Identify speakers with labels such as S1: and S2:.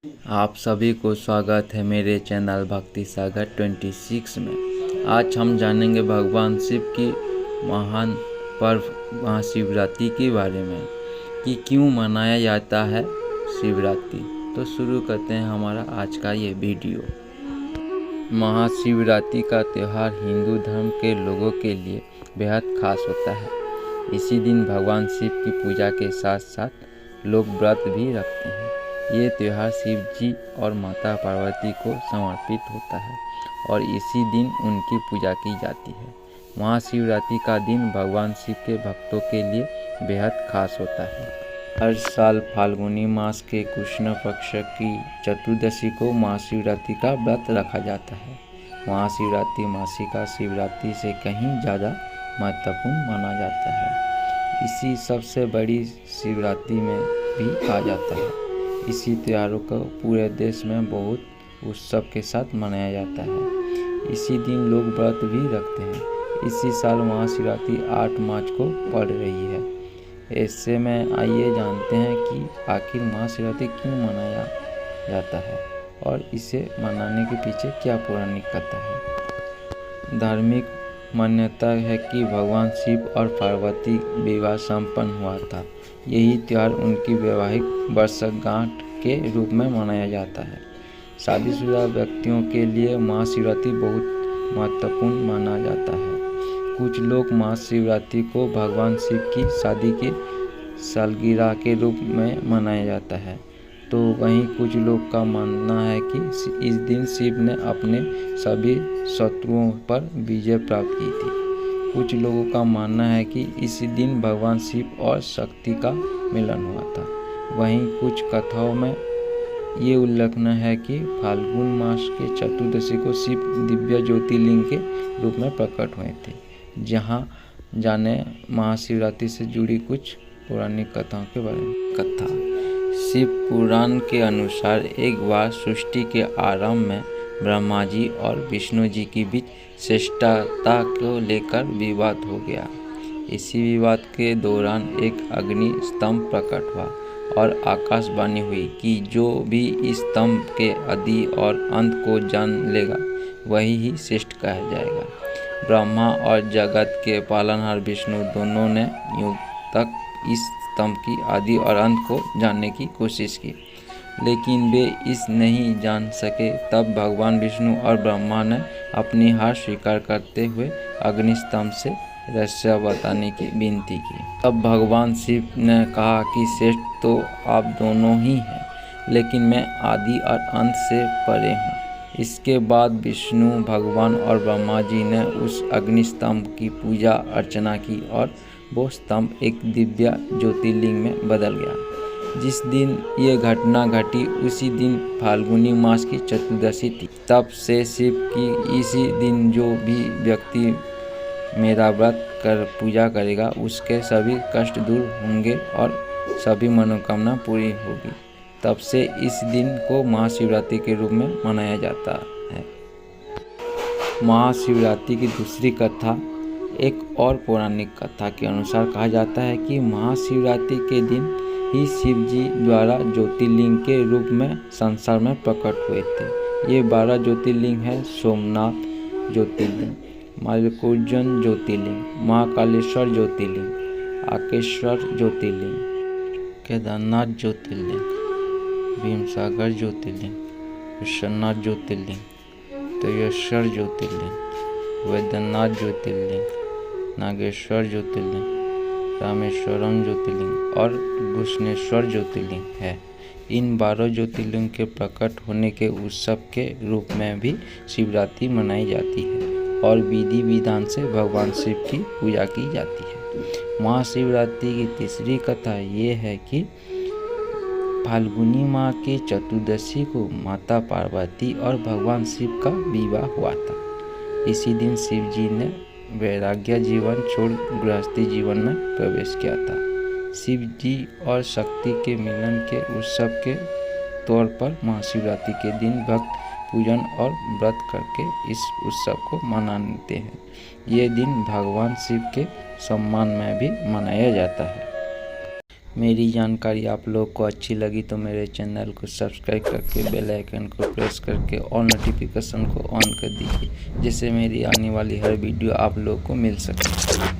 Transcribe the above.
S1: आप सभी को स्वागत है मेरे चैनल भक्ति सागर 26 में। आज हम जानेंगे भगवान शिव की महान पर्व महाशिवरात्रि के बारे में कि क्यों मनाया जाता है शिवरात्रि। तो शुरू करते हैं हमारा आज का ये वीडियो। महाशिवरात्रि का त्यौहार हिंदू धर्म के लोगों के लिए बेहद खास होता है। इसी दिन भगवान शिव की पूजा के साथ साथ लोग व्रत भी रखते हैं। ये त्यौहार शिव जी और माता पार्वती को समर्पित होता है और इसी दिन उनकी पूजा की जाती है। महाशिवरात्रि का दिन भगवान शिव के भक्तों के लिए बेहद खास होता है। हर साल फाल्गुनी मास के कृष्ण पक्ष की चतुर्दशी को महाशिवरात्रि का व्रत रखा जाता है। महाशिवरात्रि मासिका शिवरात्रि से कहीं ज़्यादा महत्वपूर्ण माना जाता है। इसी सबसे बड़ी शिवरात्रि में भी कहा जाता है। इसी त्योहारों को पूरे देश में बहुत उत्सव के साथ मनाया जाता है। इसी दिन लोग व्रत भी रखते हैं। इसी साल महाशिवरात्रि 8 मार्च को पड़ रही है। ऐसे में आइए जानते हैं कि आखिर महाशिवरात्रि क्यों मनाया जाता है और इसे मनाने के पीछे क्या पौराणिक कथा है। धार्मिक मान्यता है कि भगवान शिव और पार्वती विवाह संपन्न हुआ था। यही त्यौहार उनकी वैवाहिक वर्षगांठ के रूप में मनाया जाता है। शादीशुदा व्यक्तियों के लिए महाशिवरात्रि बहुत महत्वपूर्ण माना जाता है। कुछ लोग महाशिवरात्रि को भगवान शिव की शादी की सालगिरह के रूप में मनाया जाता है, तो वहीं कुछ लोग का मानना है कि इस दिन शिव ने अपने सभी शत्रुओं पर विजय प्राप्त की थी। कुछ लोगों का मानना है कि इस दिन भगवान शिव और शक्ति का मिलन हुआ था। वहीं कुछ कथाओं में ये उल्लेखन है कि फाल्गुन मास के चतुर्दशी को शिव दिव्य ज्योतिर्लिंग के रूप में प्रकट हुए थे। जहाँ जाने महाशिवरात्रि से जुड़ी कुछ पौराणिक कथाओं के बारे में। कथा शिव पुराण के अनुसार एक बार सृष्टि के आरंभ में ब्रह्मा जी और विष्णु जी के बीच श्रेष्ठता को लेकर विवाद हो गया। इसी विवाद के दौरान एक अग्नि स्तंभ प्रकट हुआ और आकाशवाणी हुई कि जो भी इस स्तंभ के आदि और अंत को जान लेगा वही ही श्रेष्ठ कहा जाएगा। ब्रह्मा और जगत के पालनहार विष्णु दोनों ने युग तक इस स्तंभ की आदि और अंत को जानने की कोशिश की, लेकिन वे इस नहीं जान सके। तब भगवान विष्णु और ब्रह्मा ने अपनी हार स्वीकार करते हुए अग्निस्तंभ से रहस्य बताने की विनती की। तब भगवान शिव ने कहा कि श्रेष्ठ तो आप दोनों ही हैं, लेकिन मैं आदि और अंत से परे हूँ। इसके बाद विष्णु भगवान और ब्रह्मा जी ने उस अग्निस्तंभ की पूजा अर्चना की और वो स्तंभ एक दिव्य ज्योतिर्लिंग में बदल गया। जिस दिन ये घटना घटी उसी दिन फाल्गुनी मास की चतुर्दशी थी। तब से शिव की इसी दिन जो भी व्यक्ति मेरा व्रत कर पूजा करेगा उसके सभी कष्ट दूर होंगे और सभी मनोकामना पूरी होगी। तब से इस दिन को महाशिवरात्रि के रूप में मनाया जाता है। महाशिवरात्रि की दूसरी कथा एक और पौराणिक कथा के अनुसार कहा जाता है कि महाशिवरात्रि के दिन ही शिव जी द्वारा ज्योतिर्लिंग के रूप में संसार में प्रकट हुए थे। ये 12 ज्योतिर्लिंग है: सोमनाथ ज्योतिर्लिंग, मल्लिकार्जुन ज्योतिर्लिंग, महाकालेश्वर ज्योतिर्लिंग, आकेश्वर ज्योतिर्लिंग, केदारनाथ ज्योतिर्लिंग, भीमसागर ज्योतिर्लिंग, विश्वनाथ ज्योतिर्लिंग, त्र्यंबकेश्वर ज्योतिर्लिंग, वैद्यनाथ ज्योतिर्लिंग, नागेश्वर ज्योतिर्लिंग, रामेश्वरम ज्योतिर्लिंग और घृष्णेश्वर ज्योतिर्लिंग है। इन 12 ज्योतिर्लिंग के प्रकट होने के उत्सव के रूप में भी शिवरात्रि मनाई जाती है और विधि विधान से भगवान शिव की पूजा की जाती है। महाशिवरात्रि की तीसरी कथा ये है कि फाल्गुनी माह की चतुर्दशी को माता पार्वती और भगवान शिव का विवाह हुआ था। इसी दिन शिव जी ने वैराग्य जीवन छोड़ गृहस्थी जीवन में प्रवेश किया था। शिव जी और शक्ति के मिलन के उत्सव के तौर पर महाशिवरात्रि के दिन भक्त पूजन और व्रत करके इस उत्सव को मनाते हैं। ये दिन भगवान शिव के सम्मान में भी मनाया जाता है। मेरी जानकारी आप लोग को अच्छी लगी तो मेरे चैनल को सब्सक्राइब करके बेल आइकन को प्रेस करके और नोटिफिकेशन को ऑन कर दीजिए, जिससे मेरी आने वाली हर वीडियो आप लोग को मिल सके।